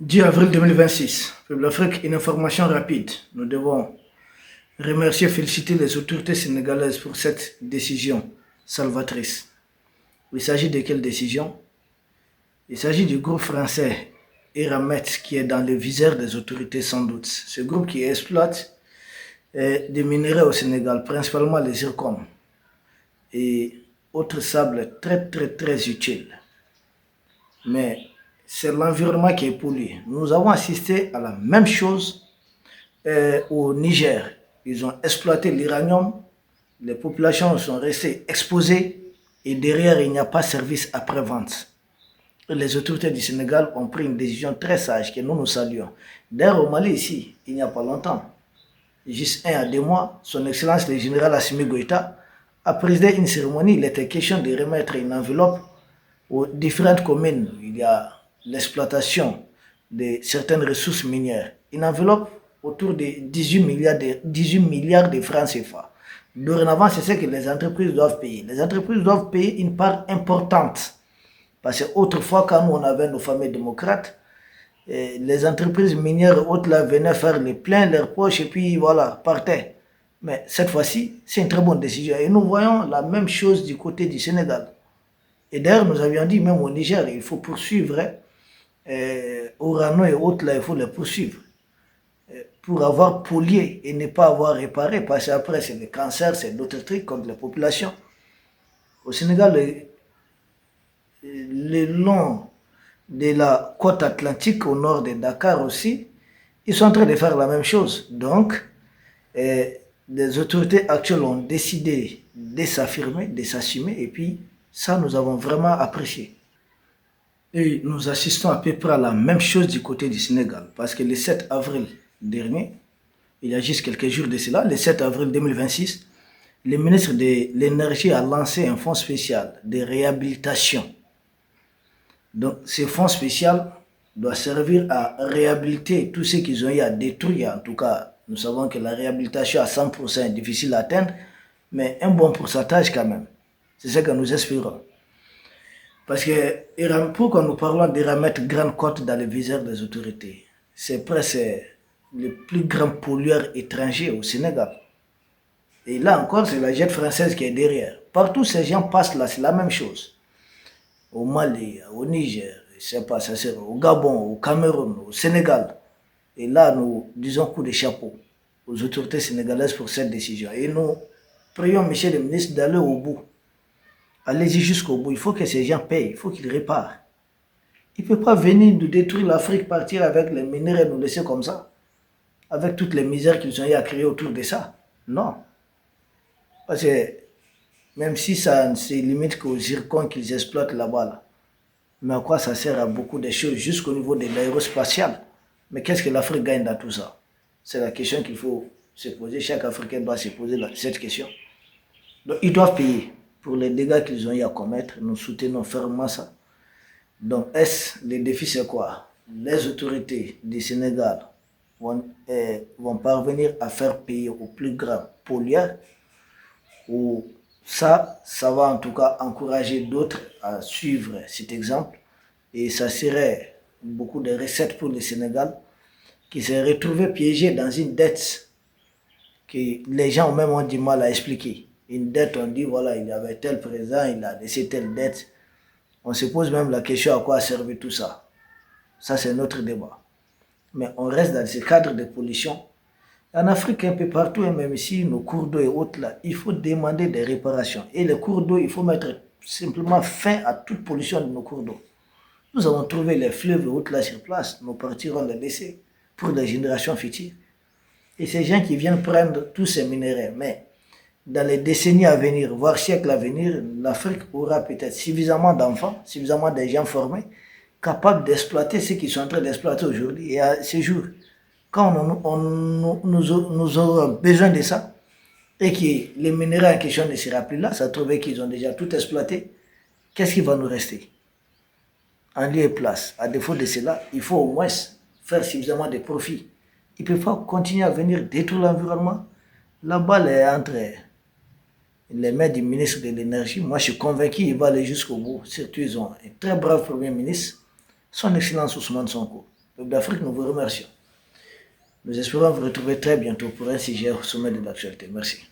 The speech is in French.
10 avril 2026, Peuple d'Afrique, une information rapide. Nous devons remercier et féliciter les autorités sénégalaises pour cette décision salvatrice. Il s'agit de quelle décision? Il s'agit du groupe français Eramet qui est dans le viseur des autorités sans doute. Ce groupe qui exploite des minerais au Sénégal, principalement les zircons et autres sables très utiles. Mais c'est l'environnement qui est pollué. Nous avons assisté à la même chose au Niger. Ils ont exploité l'uranium, les populations sont restées exposées et derrière il n'y a pas de service après-vente. Les autorités du Sénégal ont pris une décision très sage que nous saluons. D'ailleurs au Mali ici, il n'y a pas longtemps, juste 1 à 2 mois, son Excellence le général Assimi Goïta a présidé une cérémonie. Il était question de remettre une enveloppe aux différentes communes. Il y a l'exploitation de certaines ressources minières. Une enveloppe autour de 18 milliards de francs CFA. Dorénavant, c'est ce que les entreprises doivent payer. Les entreprises doivent payer une part importante. Parce qu'autrefois, quand nous on avait nos familles démocrates, les entreprises minières et autres là venaient faire les pleins leurs poches et puis voilà, partaient. Mais cette fois-ci, c'est une très bonne décision. Et nous voyons la même chose du côté du Sénégal. Et d'ailleurs, nous avions dit, même au Niger, il faut poursuivre, Orano et autres, là, il faut les poursuivre pour avoir pollué et ne pas avoir réparé, parce qu'après, c'est le cancer, c'est d'autres trucs contre la population. Au Sénégal, le long de la côte atlantique, au nord de Dakar aussi, ils sont en train de faire la même chose. Donc, les autorités actuelles ont décidé de s'affirmer, de s'assumer, et puis ça, nous avons vraiment apprécié. Et nous assistons à peu près à la même chose du côté du Sénégal. Parce que le 7 avril dernier, il y a juste quelques jours de cela, le 7 avril 2026, le ministre de l'Énergie a lancé un fonds spécial de réhabilitation. Donc, ce fonds spécial doit servir à réhabiliter tout ce qu'ils ont eu à détruire. En tout cas, nous savons que la réhabilitation à 100% est difficile à atteindre, mais un bon pourcentage quand même. C'est ce que nous espérons. Parce que pourquoi nous parlons de remettre Grande Côte dans le viseur des autorités? C'est presque le plus grand pollueur étranger au Sénégal. Et là encore, c'est la jette française qui est derrière. Partout ces gens passent là, c'est la même chose. Au Mali, au Niger, je sais pas, ça sert au Gabon, au Cameroun, au Sénégal. Et là, nous disons coup de chapeau aux autorités sénégalaises pour cette décision. Et nous prions, monsieur le ministre, d'aller au bout. Allez-y jusqu'au bout. Il faut que ces gens payent. Il faut qu'ils réparent. Il ne peut pas venir nous détruire l'Afrique, partir avec les minéraux et nous laisser comme ça. Avec toutes les misères qu'ils ont eu à créer autour de ça. Non. Parce que même si ça ne se limite qu'aux zircons qu'ils exploitent là-bas. Là. Mais à quoi ça sert à beaucoup de choses jusqu'au niveau de l'aérospatial? Mais qu'est-ce que l'Afrique gagne dans tout ça? C'est la question qu'il faut se poser. Chaque Africain doit se poser cette question. Donc ils doivent payer pour les dégâts qu'ils ont eu à commettre. Nous soutenons fermement ça. Donc, le défi c'est quoi? Les autorités du Sénégal vont parvenir à faire payer au plus grand pollueur. Ou ça va en tout cas encourager d'autres à suivre cet exemple. Et ça serait beaucoup de recettes pour le Sénégal qui s'est retrouvé piégé dans une dette que les gens même ont du mal à expliquer. Une dette, on dit, voilà, il y avait tel président, il a laissé telle dette. On se pose même la question à quoi a servi tout ça. Ça, c'est notre débat. Mais on reste dans ce cadre de pollution. En Afrique, un peu partout, et même ici, nos cours d'eau et autres, là, il faut demander des réparations. Et les cours d'eau, il faut mettre simplement fin à toute pollution de nos cours d'eau. Nous avons trouvé les fleuves et autres là sur place. Nous partirons les laisser pour les générations futures. Et ces gens qui viennent prendre tous ces minéraux, mais dans les décennies à venir, voire siècles à venir, l'Afrique aura peut-être suffisamment d'enfants, suffisamment de gens formés, capables d'exploiter ce qu'ils sont en train d'exploiter aujourd'hui. Et à ce jour, quand nous aurons besoin de ça, et que les minéraux en question ne sera plus là, ça trouvait qu'ils ont déjà tout exploité, qu'est-ce qui va nous rester? En lieu et place. À défaut de cela, il faut au moins faire suffisamment de profit. Ils ne peuvent pas continuer à venir détruire l'environnement. La balle est entre les mains du ministre de l'Énergie. Moi, je suis convaincu qu'il va aller jusqu'au bout. Surtout, ils ont un très brave Premier ministre, son Excellence Ousmane Sonko. peuple d'Afrique, nous vous remercions. Nous espérons vous retrouver très bientôt pour un sujet au sommet de l'actualité. Merci.